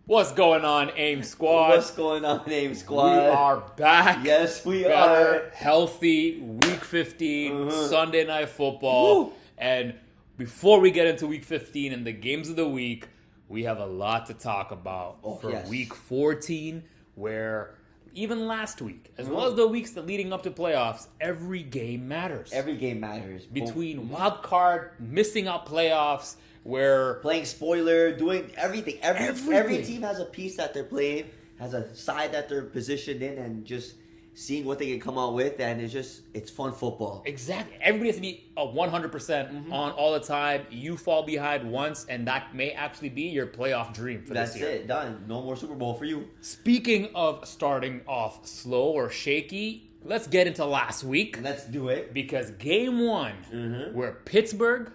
What's going on, AIM Squad? What's going on, AIM Squad? We are back. Yes, we better, are. Healthy, Week 15, Sunday Night Football. Woo. And before we get into Week 15 and the games of the week, we have a lot to talk about for Week 14, where even last week, as well as the weeks that leading up to playoffs, every game matters. Every game matters. Between wild card, missing out playoffs, where playing spoiler, doing everything. Every team has a piece that they're playing, has a side that they're positioned in, and just seeing what they can come out with, and it's fun football. Exactly. Everybody has to be 100% on all the time. You fall behind once, and that may actually be your playoff dream for this year. That's it. Done. No more Super Bowl for you. Speaking of starting off slow or shaky, let's get into last week. Let's do it. Because game one, where Pittsburgh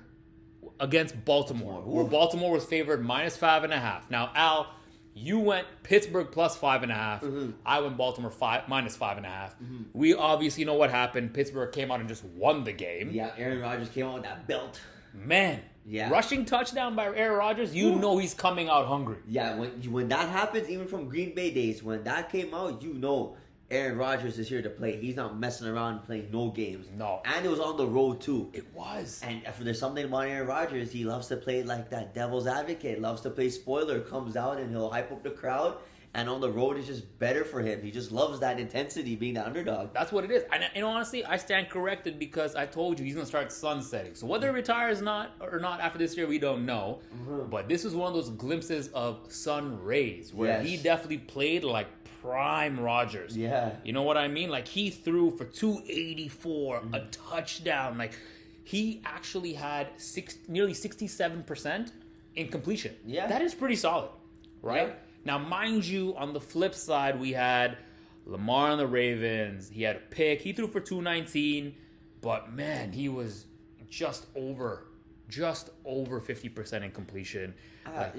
against Baltimore, where Baltimore was favored -5.5. Now, Al, you went Pittsburgh plus 5.5. I went Baltimore -5.5. We obviously know what happened. Pittsburgh came out and just won the game. Yeah, Aaron Rodgers came out with that belt. Man, rushing touchdown by Aaron Rodgers, you know he's coming out hungry. Yeah, when that happens, even from Green Bay days, when that came out, you know Aaron Rodgers is here to play. He's not messing around and playing no games. No. And it was on the road, too. It was. And if there's something about Aaron Rodgers, he loves to play like that devil's advocate. Loves to play spoiler. Comes out and he'll hype up the crowd. And on the road, it's just better for him. He just loves that intensity, being the underdog. That's what it is. And honestly, I stand corrected because I told you he's going to start sunsetting. So whether he retires or not after this year, we don't know. But this was one of those glimpses of sun rays where he definitely played like prime Rodgers. Yeah. You know what I mean? Like, he threw for 284, a touchdown. Like, he actually had nearly 67% in completion. Yeah. That is pretty solid, right? Yeah. Now, mind you, on the flip side, we had Lamar on the Ravens. He had a pick. He threw for 219, but man, he was just over 50% in completion. I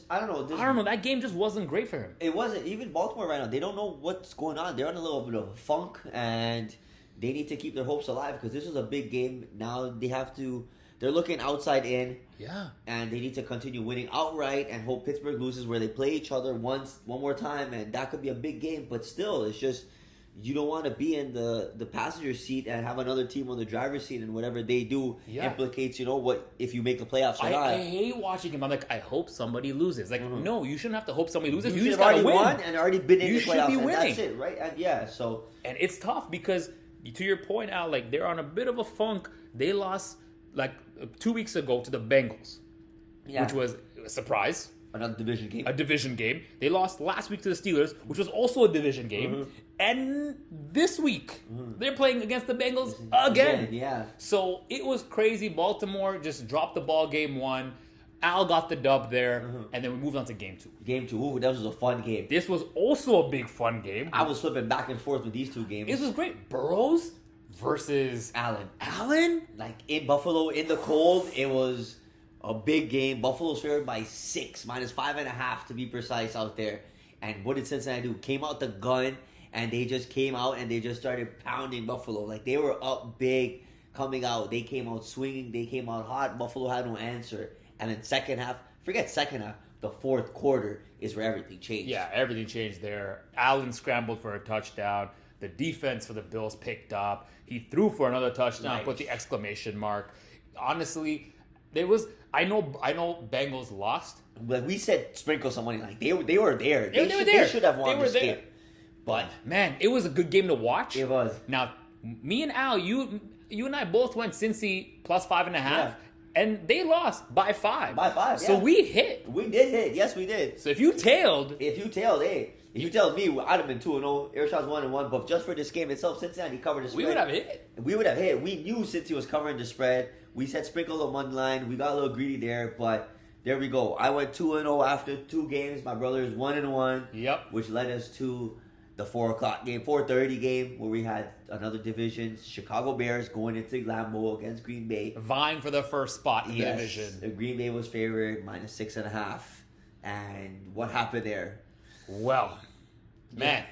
don't know. I don't know. That game just wasn't great for him. It wasn't. Even Baltimore right now, they don't know what's going on. They're on a little bit of a funk, and they need to keep their hopes alive because this was a big game. Now they're looking outside in. Yeah. And they need to continue winning outright and hope Pittsburgh loses where they play each other one more time, and that could be a big game. But still, it's just you don't want to be in the passenger seat and have another team on the driver's seat, and whatever they do implicates, what if you make the playoffs or not. I hate watching him. I'm like, I hope somebody loses. Like, no, you shouldn't have to hope somebody loses. You just already gotta win. won and already been in the playoffs. You should be winning. That's it, right? And it's tough because, to your point, Al, like, they're on a bit of a funk. They lost like 2 weeks ago to the Bengals, which was a surprise. Another division game. A division game. They lost last week to the Steelers, which was also a division game. And this week, they're playing against the Bengals again. Yeah. So it was crazy. Baltimore just dropped the ball game one. Al got the dub there. And then we moved on to game two. Game two. Ooh, that was a fun game. This was also a big fun game. I was flipping back and forth with these two games. This was great. Burrows versus Allen? Like, in Buffalo, in the cold, it was a big game. Buffalo's favored by 6, -5.5 to be precise out there. And what did Cincinnati do? Came out the gun, and they just came out and they just started pounding Buffalo. Like, they were up big coming out. They came out swinging. They came out hot. Buffalo had no answer. And then second half, the fourth quarter is where everything changed. Yeah, everything changed there. Allen scrambled for a touchdown. The defense for the Bills picked up. He threw for another touchdown, put the exclamation mark. Honestly, I know Bengals lost. But we said sprinkle some money. Like, they were there. They were there. They should have won this game. But man, it was a good game to watch. It was. Now, me and Al, you and I both went Cincy plus 5.5, and they lost by 5. By 5. So we hit. We did hit. Yes, we did. So if you tailed, hey, if you told me, I'd have been 2-0. Airshot's 1-1. But just for this game itself, Cincinnati covered the spread. we would have hit. We would have hit. We knew Cincy was covering the spread. We said sprinkle the money line. We got a little greedy there, but there we go. I went 2-0 after 2 games. My brother is 1-1. Yep. Which led us to the 4:30 game where we had another division. Chicago Bears going into Lambeau against Green Bay, vying for the first spot in the division. The Green Bay was favored -6.5. And what happened there? Well, man,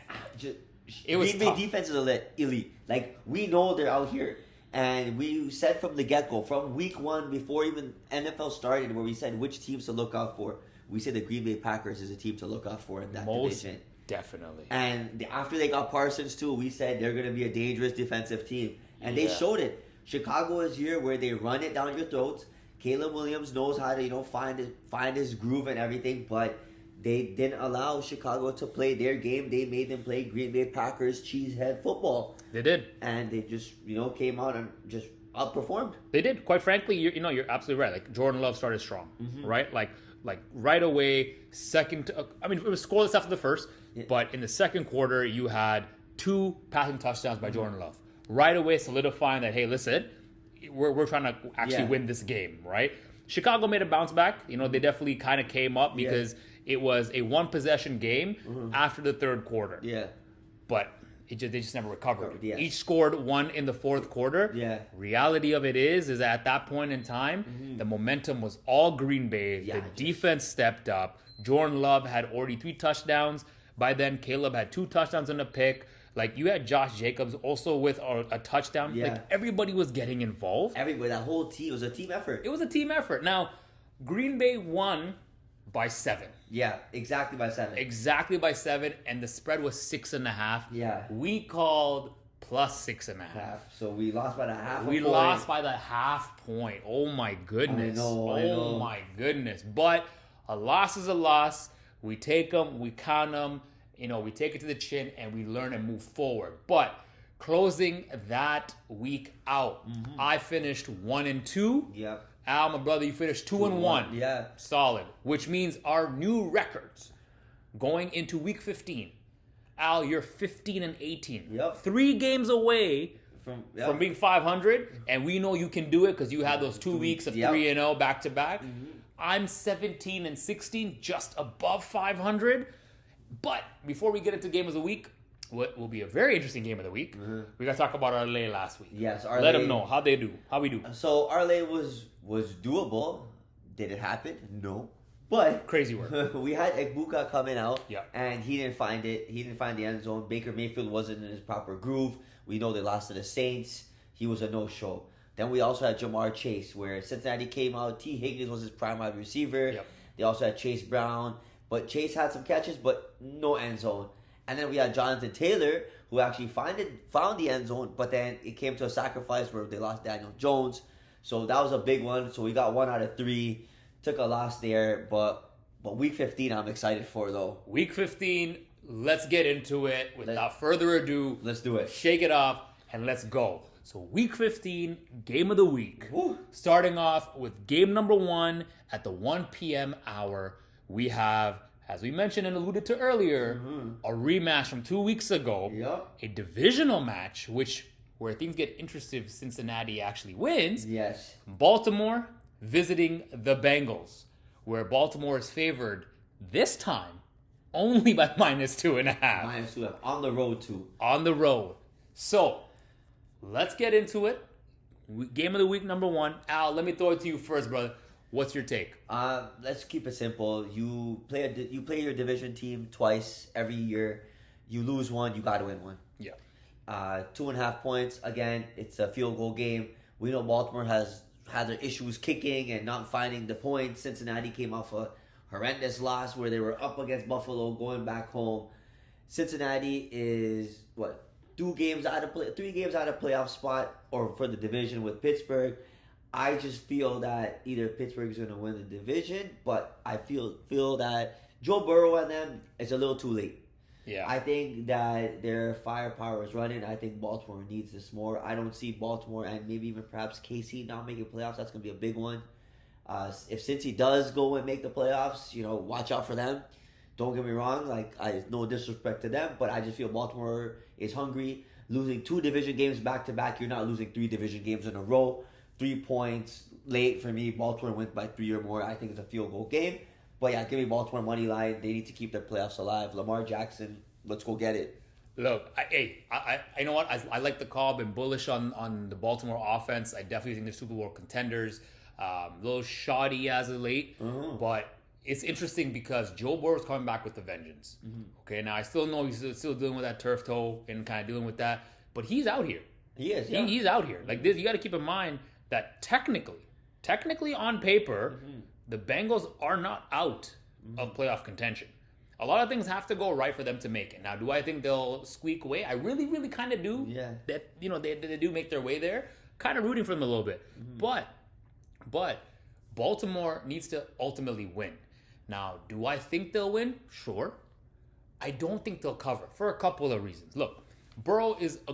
it was Green Bay defense is elite. Like, we know they're out here. And we said from the get-go, from week 1, before even NFL started, where we said which teams to look out for, we said the Green Bay Packers is a team to look out for in that Most division. definitely. And after they got Parsons too, we said they're going to be a dangerous defensive team. And they showed it. Chicago is here where they run it down your throats. Caleb Williams knows how to, find his groove and everything, but they didn't allow Chicago to play their game. They made them play Green Bay Packers cheesehead football. They did. And they just, came out and just outperformed. They did. Quite frankly, you're absolutely right. Like Jordan Love started strong, right? Like right away, it was scoreless after the first, but in the second quarter, you had 2 passing touchdowns by Jordan Love. Right away, solidifying that, hey, listen, we're trying to actually win this game, right? Chicago made a bounce back. They definitely kind of came up because it was a 1-possession game after the third quarter. Yeah. But they just never recovered. Yes. Each scored 1 in the fourth quarter. Yeah. Reality of it is at that point in time, the momentum was all Green Bay. Yeah, the defense stepped up. Jordan Love had already 3 touchdowns. By then, Caleb had 2 touchdowns and a pick. Like, you had Josh Jacobs also with a touchdown. Yeah. Like, everybody was getting involved. Everybody, that whole team, it was a team effort. It was a team effort. Now, Green Bay won by 7. Yeah, exactly by 7. Exactly by 7, and the spread was 6.5. Yeah. We called plus 6.5. So we lost by the half. We lost by the half point. Oh my goodness. I know. Oh my goodness. But a loss is a loss. We take them, we count them, we take it to the chin, and we learn and move forward. But closing that week out, I finished 1-2. Yep. Al, my brother, you finished 2-1. Yeah. Solid. Which means our new records going into week 15. Al, you're 15-18. Yep. 3 games away from being 500, and we know you can do it because you had those 2 weeks of 3-0 back to back. I'm 17-16, just above 500. But before we get into game of the week, what will be a very interesting game of the week, we got to talk about our lay last week. Yes, let them know how they do. How we do. So our lay was doable. Did it happen? No. But crazy work. We had Egbuka coming out, yeah, and he didn't find it. He didn't find the end zone. Baker Mayfield wasn't in his proper groove. We know they lost to the Saints. He was a no-show. Then we also had Jamar Chase, where Cincinnati came out. T. Higgins was his prime wide receiver. Yep. They also had Chase Brown. But Chase had some catches, but no end zone. And then we had Jonathan Taylor, who actually found the end zone, but then it came to a sacrifice where they lost Daniel Jones. So that was a big one. So we got 1 out of 3. Took a loss there, but week 15 I'm excited for, though. Week 15, let's get into it. Without further ado, let's do it. Shake it off, and let's go. So week 15, game of the week. Woo. Starting off with game number 1 at the 1 p.m. hour. We have, as we mentioned and alluded to earlier, a rematch from 2 weeks ago. Yep. A divisional match, where things get interesting if Cincinnati actually wins. Yes. Baltimore visiting the Bengals, where Baltimore is favored this time only by -2.5. -2.5. On the road, too. On the road. So, let's get into it. Game of the week number 1. Al, let me throw it to you first, brother. What's your take? Let's keep it simple. You play your division team twice every year. You lose one, you got to win one. Yeah. 2.5 points. Again, it's a field goal game. We know Baltimore has had their issues kicking and not finding the points. Cincinnati came off a horrendous loss where they were up against Buffalo going back home. Cincinnati is 3 games out of playoff spot or for the division with Pittsburgh. I just feel that either Pittsburgh is going to win the division, but I feel that Joe Burrow and them, it's a little too late. Yeah. I think that their firepower is running. I think Baltimore needs this more. I don't see Baltimore and maybe even perhaps KC not making playoffs. That's going to be a big one. If Cincy does go and make the playoffs, watch out for them. Don't get me wrong. No disrespect to them, but I just feel Baltimore is hungry. Losing 2 division games back to back, you're not losing 3 division games in a row. 3 points late for me. Baltimore wins by 3 or more. I think it's a field goal game. But yeah, give me Baltimore money line. They need to keep their playoffs alive. Lamar Jackson, let's go get it. Look, I you know what? I like the call. Been bullish on the Baltimore offense. I definitely think they're Super Bowl contenders. A little shoddy as of late, but it's interesting because Joe Burrow's coming back with a vengeance. Okay, now I still know he's still dealing with that turf toe and kind of dealing with that, but he's out here. He is. Yeah. He's out here. Like this, you got to keep in mind that technically on paper, the Bengals are not out of playoff contention. A lot of things have to go right for them to make it. Now, do I think they'll squeak away? I really, really kind of do. Yeah. That, they do make their way there. Kind of rooting for them a little bit. But Baltimore needs to ultimately win. Now, do I think they'll win? Sure. I don't think they'll cover for a couple of reasons. Look, Burrow is a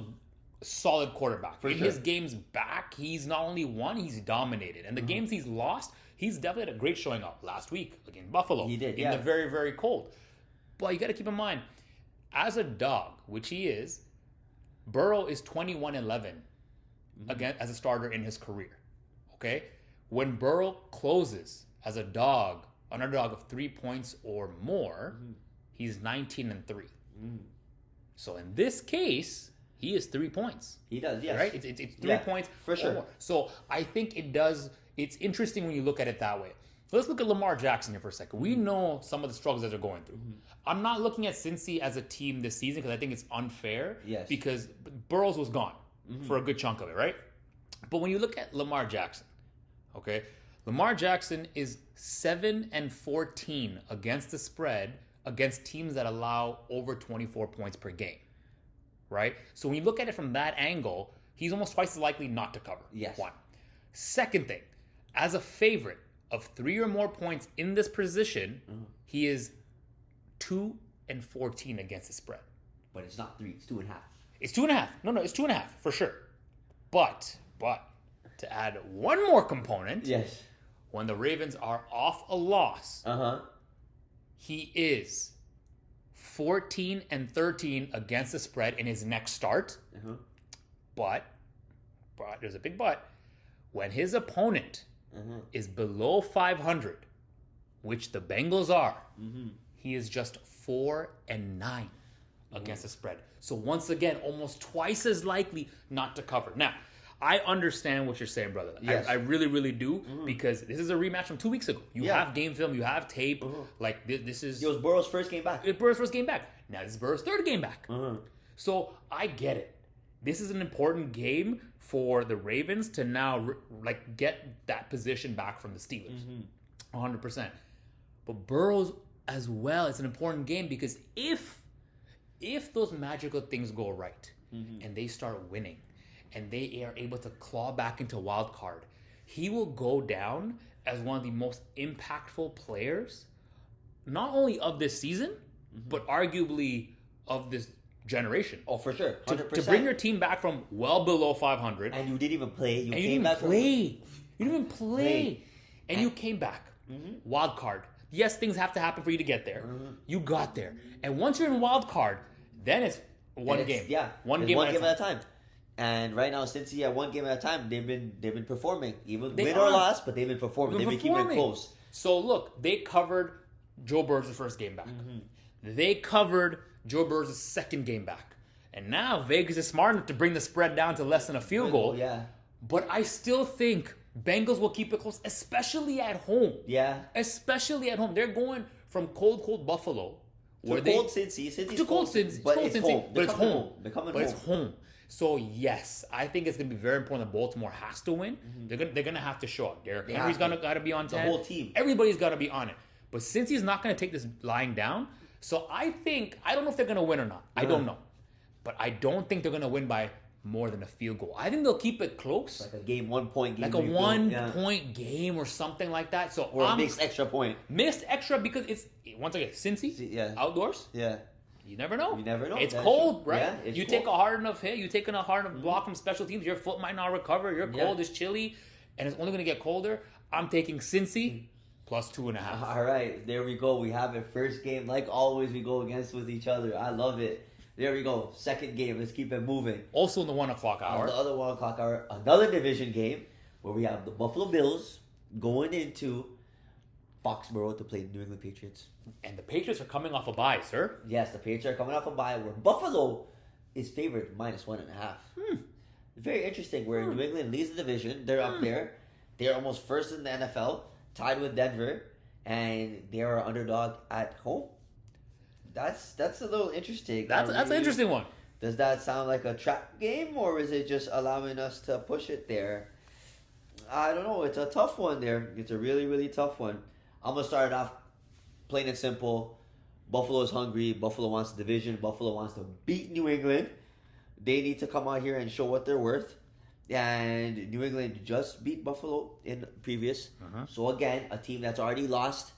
solid quarterback. In his games back, he's not only won, he's dominated. And the games he's lost, he's definitely had a great showing up last week against Buffalo. He did, in the very, very cold. But you got to keep in mind, as a dog, which he is, Burrow is 21-11 again as a starter in his career. Okay? When Burrow closes as a dog, an underdog of 3 points or more, he's 19-3. So in this case, he is 3 points. He does, yes. Right? It's 3 points for sure. More. So I think it does. It's interesting when you look at it that way. Let's look at Lamar Jackson here for a second. We know some of the struggles that they're going through. I'm not looking at Cincy as a team this season because I think it's unfair. Yes. Because Burrows was gone for a good chunk of it, right? But when you look at Lamar Jackson, okay, Lamar Jackson is 7-14 against the spread against teams that allow over 24 points per game, right? So when you look at it from that angle, he's almost twice as likely not to cover. Yes. One. Second thing, as a favorite of 3 or more points in this position, he is 2-14 against the spread. But it's not 3, it's 2.5. It's 2.5. No, it's 2.5 for sure. But to add one more component, yes, when the Ravens are off a loss, he is 14-13 against the spread in his next start. But there's a big but. When his opponent is below 500, which the Bengals are, he is just 4-9 against the spread. So once again, almost twice as likely not to cover. Now, I understand what you're saying, brother. Yes. I really, really do, because this is a rematch from 2 weeks ago. You have game film, you have tape. Like, this is... It was Burrow's first game back. Burrow's first game back. Now, this is Burrow's third game back. So, I get it. This is an important game for the Ravens to now, get that position back from the Steelers. 100%. But Burrow's as well, it's an important game because if those magical things go right and they start winning, and they are able to claw back into wild card, he will go down as one of the most impactful players, not only of this season, but arguably of this generation. Oh, for sure. 100%. To bring your team back from well below 500. And you didn't even play. You didn't even play. And you came back. Wild card. Yes, things have to happen for you to get there. You got there. And once you're in wild card, then it's one game. Yeah. One game at a time. And right now, since one game at a time, they've been performing. Even win or loss, but they've been performing. They've been keeping it close. So look, they covered Joe Burrow's first game back. They covered Joe Burrow's second game back. And now Vegas is smart enough to bring the spread down to less than a field goal. Yeah. But I still think Bengals will keep it close, especially at home. Yeah. Especially at home. They're going from cold Buffalo. To cold Cincy. To cold Cincy. But it's home. But it's home. They're coming home. But it's home. So yes, I think it's going to be very important that Baltimore has to win. They're going to have to show up. Derrick Henry's got to be on 10. The whole team. Everybody's got to be on it. But since he's not going to take this lying down, so I don't know if they're going to win or not. I don't know. But I don't think they're going to win by more than a field goal. I think they'll keep it close. Like a game, 1 point game. Like a 1 point game or something like that. So or a mixed extra point. Mixed extra because it's, once again, Cincy, outdoors. Yeah. You never know. It's That's cold, true. right? Yeah, it's you cold. take a hard enough hit, you take a hard enough block from special teams, your foot might not recover, you're cold, it's chilly, and it's only going to get colder. I'm taking Cincy plus 2.5. All right, there we go. We have it. First game, like always, we go against with each other. I love it. There we go. Second game. Let's keep it moving. Also in the 1 o'clock hour. The other 1 o'clock hour, another division game where we have the Buffalo Bills going into Foxborough to play the New England Patriots. And the Patriots are coming off a bye, sir. Yes, the Patriots are coming off a bye where Buffalo is favored -1.5. Very interesting. Where New England leads the division. They're up there. They're almost first in the NFL, tied with Denver, and they are underdog at home. That's a little interesting. That's an interesting one. Does that sound like a trap game, or is it just allowing us to push it there? I don't know. It's a tough one there. It's a really, really tough one. I'm going to start it off plain and simple. Buffalo is hungry. Buffalo wants the division. Buffalo wants to beat New England. They need to come out here and show what they're worth. And New England just beat Buffalo in previous. So again, a team that's already lost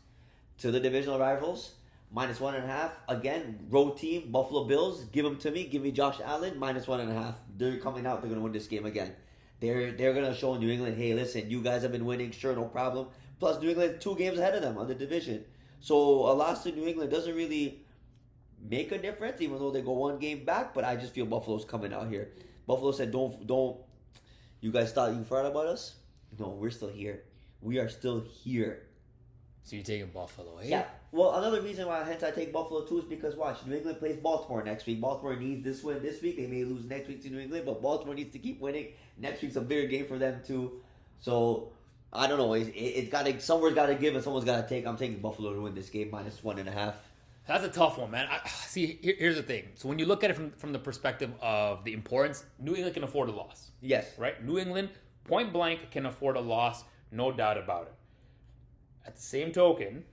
to the divisional rivals. -1.5. Again, road team, Buffalo Bills. Give them to me. Give me Josh Allen. -1.5. They're coming out. They're going to win this game again. They're going to show New England, hey, listen, you guys have been winning. Sure, no problem. Plus, New England 2 games ahead of them on the division. So a loss to New England doesn't really make a difference, even though they go 1 game back. But I just feel Buffalo's coming out here. Buffalo said, don't. You guys thought you forgot about us? No, we're still here. We are still here. So you're taking Buffalo, eh? Yeah. Well, another reason why hence I take Buffalo too is because watch, New England plays Baltimore next week. Baltimore needs this win this week. They may lose next week to New England, but Baltimore needs to keep winning. Next week's a bigger game for them too. So I don't know. It's got to somewhere's got to give and someone's got to take. I'm taking Buffalo to win this game -1.5. That's a tough one, man. See, here's the thing. So when you look at it from the perspective of the importance, New England can afford a loss. Yes. Right? New England, point blank, can afford a loss. No doubt about it. At the same token,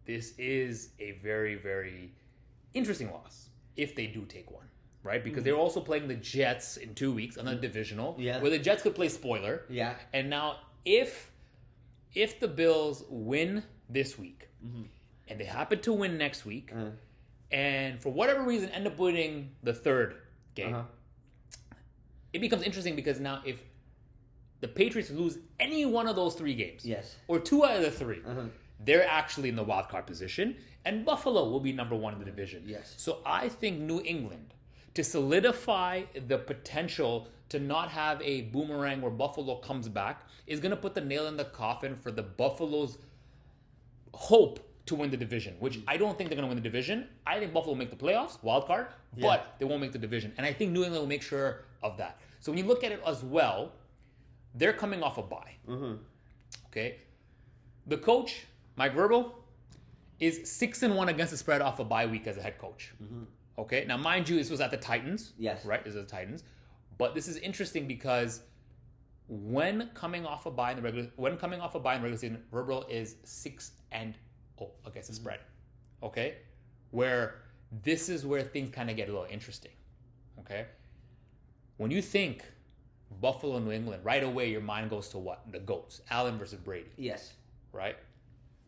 this is a very, very interesting loss if they do take one, right? Because they're also playing the Jets in 2 weeks on the divisional, where the Jets could play spoiler. Yeah. And now if the Bills win this week, and they happen to win next week, and for whatever reason end up winning the 3rd game, it becomes interesting because now if the Patriots lose any one of those 3 games, or 2 out of the 3, they're actually in the wild card position, and Buffalo will be number 1 in the division. Yes. So I think New England, to solidify the potential to not have a boomerang where Buffalo comes back, is going to put the nail in the coffin for the Buffalo's hope to win the division, which I don't think they're going to win the division. I think Buffalo will make the playoffs, wild card, but they won't make the division. And I think New England will make sure of that. So when you look at it as well, they're coming off a bye. Okay? The coach, Mike Vrabel, is 6-1 against the spread off a bye week as a head coach. Okay? Now, mind you, this was at the Titans. Yes. Right? This is the Titans. But this is interesting because when coming off a bye in the regular season, Vrabel is 6-0 against the spread. Okay? Where this is where things kind of get a little interesting. Okay? When you think Buffalo, New England, right away your mind goes to what? The GOATs. Allen versus Brady. Yes. Right?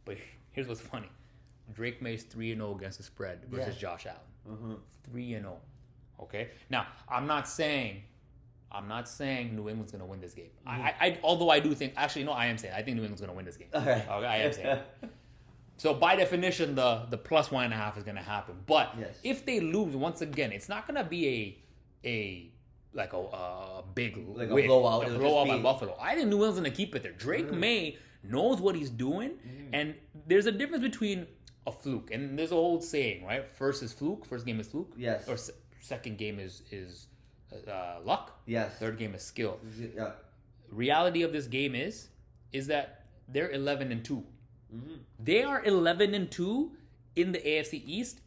But here's what's funny. Drake May's 3-0 against the spread versus Josh Allen. 3-0. Okay? Now, I'm not saying New England's going to win this game. Although I do think, actually, no, I am saying, I think New England's going to win this game. All right. Okay, I am saying. So by definition, the +1.5 is going to happen. But if they lose, once again, it's not going to be a big like win, a blowout. a blowout by Buffalo. I think New England's going to keep it there. Drake May knows what he's doing, and there's a difference between a fluke, and there's a whole saying, right? First game is fluke. Yes. Or second game is luck. Yes. Third game is skill. Yeah. Reality of this game is that they're 11-2. They are 11-2 in the AFC East,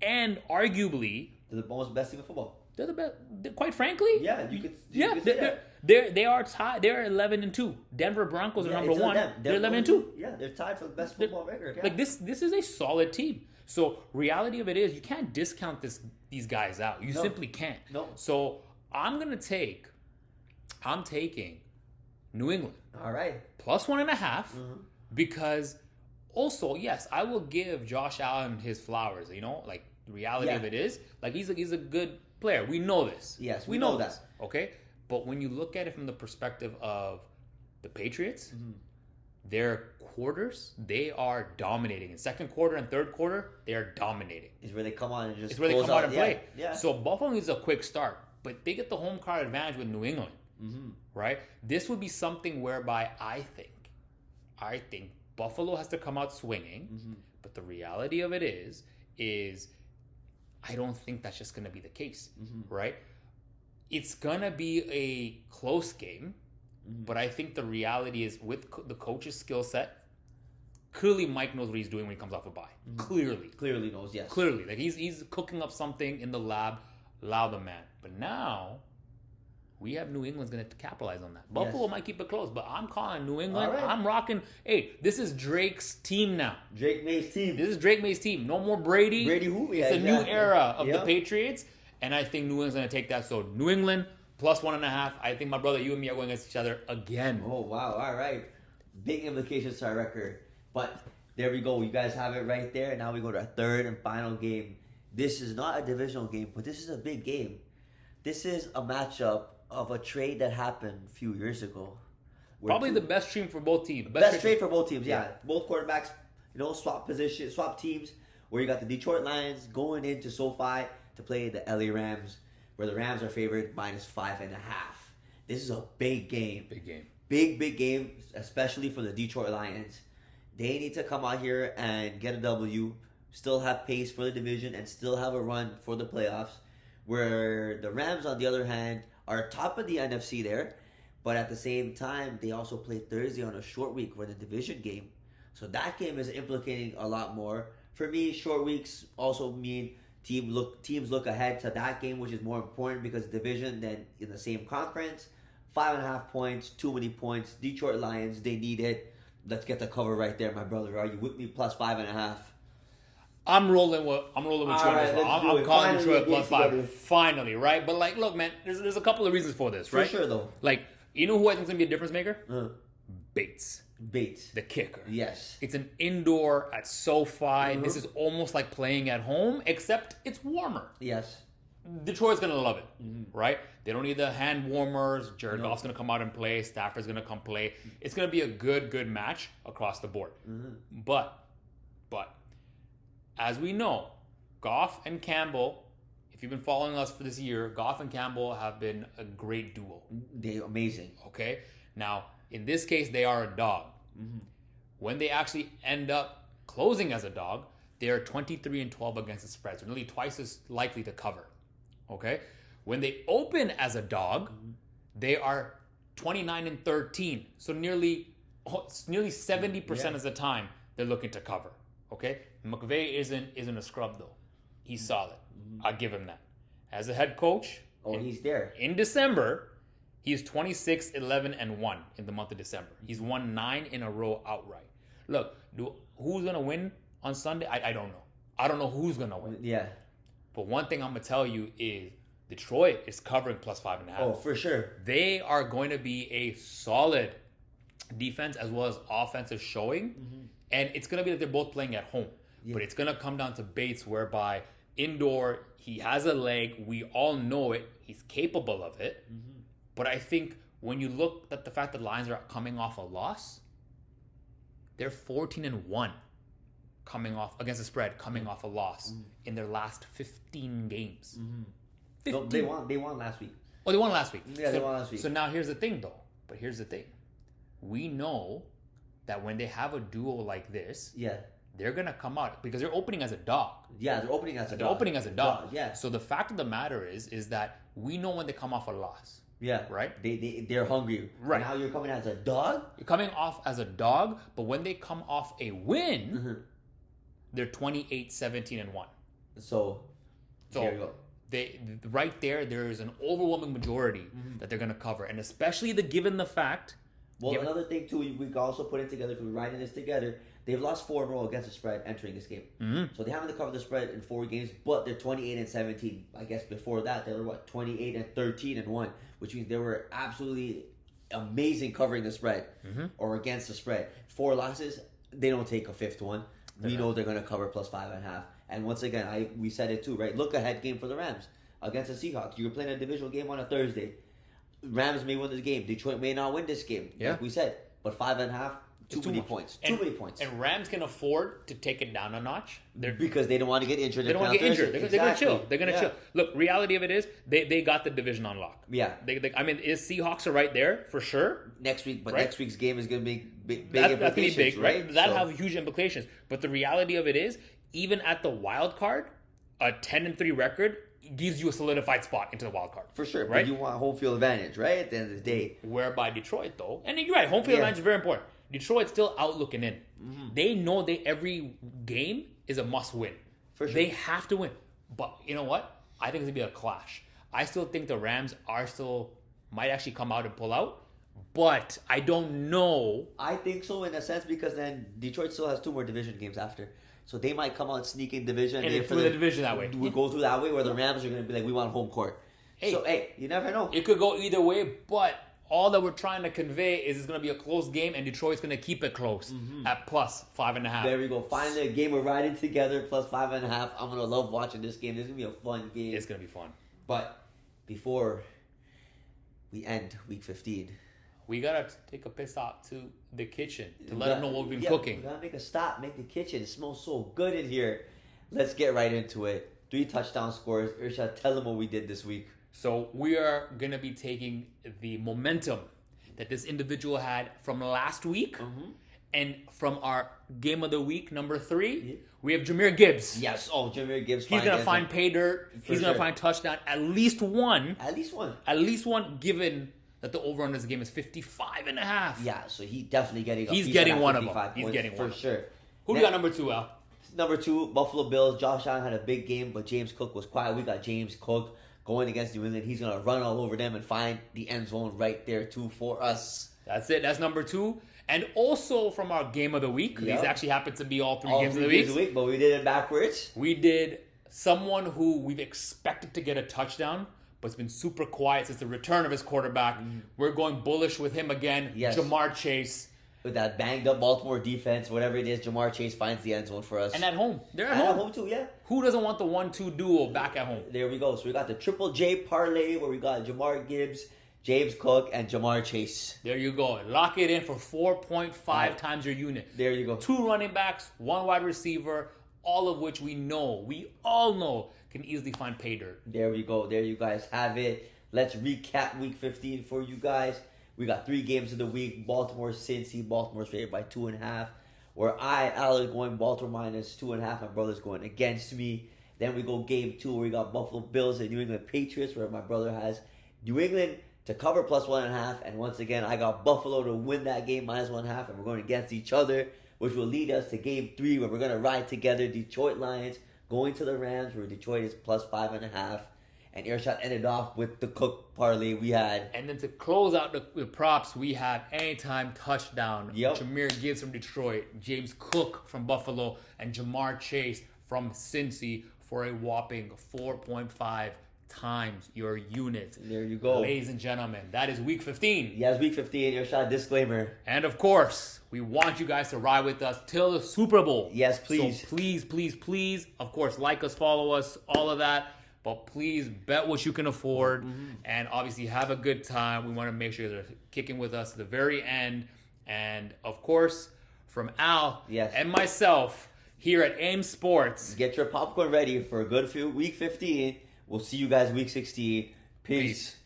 and arguably They're the most best team in football. they're the best. Quite frankly, You could say that. they are tied. They're 11-2. Denver Broncos are number 1. They're 11-2. Yeah, they're tied for the best football record. Yeah. Like this is a solid team. So reality of it is you can't discount these guys out. You simply can't. No. So I'm taking New England. All right. +1.5 because also, yes, I will give Josh Allen his flowers. You know, like the reality of it is, like he's a good player. We know this. Yes, we know this. Okay, but when you look at it from the perspective of the Patriots, their quarters, they are dominating. In second quarter and third quarter, they are dominating. It's where they come on and just. It's where they come out and play. Yeah. So Buffalo needs a quick start, but they get the home court advantage with New England. Right? This would be something whereby I think Buffalo has to come out swinging, but the reality of it is I don't think that's just going to be the case, right? It's going to be a close game, but I think the reality is with the coach's skill set, clearly Mike knows what he's doing when he comes off a bye. Clearly knows, yes. Clearly. Like he's cooking up something in the lab, allow the man. But now, we have New England's going to capitalize on that. Buffalo might keep it close, but I'm calling New England. Right. I'm rocking. Hey, this is Drake's team now. Drake May's team. This is Drake May's team. No more Brady. Brady who? Yeah, it's a new exactly. era of the Patriots, and I think New England's going to take that. So New England plus 1.5. I think, my brother, you and me are going against each other again. Oh, wow. All right. Big implications to our record. But there we go. You guys have it right there. Now we go to our third and final game. This is not a divisional game, but this is a big game. This is a matchup of a trade that happened a few years ago. Probably the best trade for both teams. Best trade for both teams, yeah. Both quarterbacks, swap teams. Where you got the Detroit Lions going into SoFi to play the LA Rams, where the Rams are favored -5.5. This is a big game. Big game. Big game, especially for the Detroit Lions. They need to come out here and get a W, still have pace for the division, and still have a run for the playoffs. Where the Rams, on the other hand, are top of the NFC there, but at the same time, they also play Thursday on a short week for the division game. So that game is implicating a lot more. For me, short weeks also mean teams look ahead to that game, which is more important because division than in the same conference. 5.5 points, too many points. Detroit Lions, they need it. Let's get the cover right there, my brother. Are you with me? Plus 5.5. I'm rolling with you on this one. I'm calling Detroit plus 5. Finally, right? But like, look, man, there's a couple of reasons for this, right? For sure, though. Like, you know who I think is gonna be a difference maker? Bates, the kicker. Yes. It's an indoor at SoFi. This is almost like playing at home, except it's warmer. Yes. Detroit's gonna love it, right? They don't need the hand warmers. Jared Goff's gonna come out and play. Stafford's gonna come play. It's gonna be a good match across the board. But as we know, Goff and Campbell, if you've been following us for this year, Goff and Campbell have been a great duo. They're amazing. Okay? Now, in this case, they are a dog. When they actually end up closing as a dog, they are 23-12 against the spread. So nearly twice as likely to cover. Okay? When they open as a dog, they are 29-13. So nearly 70% of the time, they're looking to cover. Okay? McVay isn't a scrub, though. He's solid. I'll give him that. As a head coach, he's there. In December, he's 26-11-1 in the month of December. He's won 9 in a row outright. Look, who's going to win on Sunday? I don't know. I don't know who's going to win. Yeah. But one thing I'm going to tell you is Detroit is covering plus 5.5. Oh, for sure. They are going to be a solid defense as well as offensive showing. And it's going to be that they're both playing at home. But it's going to come down to Bates, whereby indoor, he has a leg. We all know it. He's capable of it. But I think when you look at the fact that Lions are coming off a loss, they're 14-1 coming off against the spread, coming off a loss in their last 15 games. 15. No, they won last week. Oh, they won last week. Yeah, they won last week. So now here's the thing, though. But here's the thing. We know that when they have a duo like this, they're going to come out because they're opening as a dog. Yeah, they're opening as a dog. They're opening as a dog. Yeah. So the fact of the matter is that we know when they come off a loss. Yeah. Right? They're hungry. Right. And now you're coming as a dog? You're coming off as a dog, but when they come off a win, they're 28-17-1. So there you go. There is an overwhelming majority that they're going to cover. And especially given the fact... Well, another thing, too, we can also put it together, because we're writing this together. They've lost 4 in a row against the spread entering this game. So they haven't covered the spread in 4 games, but they're 28-17. I guess before that, they were, 28-13-1, which means they were absolutely amazing covering the spread or against the spread. 4 losses, they don't take a 5th one. We know they're going to cover plus 5.5. And once again, we said it too, right? Look ahead game for the Rams against the Seahawks. You're playing a divisional game on a Thursday. Rams may win this game. Detroit may not win this game, like we said. But 5.5, too many points. Too many points. And Rams can afford to take it down a notch. Because they don't want to get injured. They don't want to get injured. They're going to chill. They're going to chill. Look, reality of it is, they got the division on lock. Yeah. Seahawks are right there, for sure. Next week, but next week's game is going to be big that's implications, going to be big, right? That'll have huge implications. But the reality of it is, even at the wild card, a 10-3 record gives you a solidified spot into the wild card. For sure, right? But you want home field advantage, right? At the end of the day. Whereby Detroit, though, and you're right, home field advantage is very important. Detroit's still out looking in. They know every game is a must win. For sure. They have to win. But you know what? I think it's going to be a clash. I still think the Rams are still might actually come out and pull out. But I don't know. I think so in a sense because then Detroit still has 2 more division games after. So they might come out sneaking division. And through the division that way. We go through that way where the Rams are going to be like, we want home court. Hey, so, you never know. It could go either way, but all that we're trying to convey is it's going to be a close game, and Detroit's going to keep it close at plus 5.5. There we go. Finally, a game we're riding together, plus 5.5. I'm going to love watching this game. This is going to be a fun game. It's going to be fun. But before we end week 15... we got to take a piss off to the kitchen to let them know what we've been cooking. We got to make a stop, make the kitchen. It smells so good in here. Let's get right into it. 3 touchdown scores. Irshad, tell them what we did this week. So we are going to be taking the momentum that this individual had from last week and from our game of the week, number 3. We have Jahmyr Gibbs. Yes. Oh, Jahmyr Gibbs. He's going to find pay dirt. He's going to find touchdown. At least one. At least one. At least one, given that the over-under of the game is 55.5. Yeah, so he's definitely getting He's getting one of them. He's getting one. For sure. Who do you got number 2, Al? Number 2, Buffalo Bills. Josh Allen had a big game, but James Cook was quiet. We got James Cook going against New England. He's going to run all over them and find the end zone right there, too, for us. That's it. That's number 2. And also from our game of the week, these actually happen to be all 3 games of the week. But we did it backwards. We did someone who we've expected to get a touchdown, but it's been super quiet since the return of his quarterback. We're going bullish with him again. Yes. Jamar Chase. With that banged up Baltimore defense, whatever it is, Jamar Chase finds the end zone for us. And at home. They're at home. home. At home too, yeah. Who doesn't want the 1-2 duo back at home? There we go. So we got the Triple J parlay where we got Jamar Gibbs, James Cook, and Jamar Chase. There you go. Lock it in for 4.5 times your unit. There you go. 2 running backs, 1 wide receiver, all of which we all know can easily find pay dirt. There we go. There you guys have it. Let's recap week 15 for you guys. We got 3 games of the week. Baltimore, Cincy. Baltimore's favored by 2.5. Where Al is going Baltimore minus 2.5. My brother's going against me. Then we go game 2 where we got Buffalo Bills and New England Patriots, where my brother has New England to cover plus 1.5. And once again, I got Buffalo to win that game minus 1.5. And we're going against each other, which will lead us to game 3 where we're going to ride together. Detroit Lions going to the Rams, where Detroit is plus 5.5. And Airshot ended off with the Cook parlay we had. And then to close out the props, we have anytime touchdown. Jahmyr Gibbs from Detroit, James Cook from Buffalo, and Jamar Chase from Cincy for a whopping 4.5 times your unit. There you go. Ladies and gentlemen, that is week 15. Yes, week 15. Airshot disclaimer. And of course, we want you guys to ride with us till the Super Bowl. Yes, please. So please, of course, like us, follow us, all of that. But please bet what you can afford and obviously have a good time. We want to make sure they're kicking with us to the very end. And of course, from Al and myself here at AIM Sports. Get your popcorn ready for a good week 15. We'll see you guys week 16. Peace.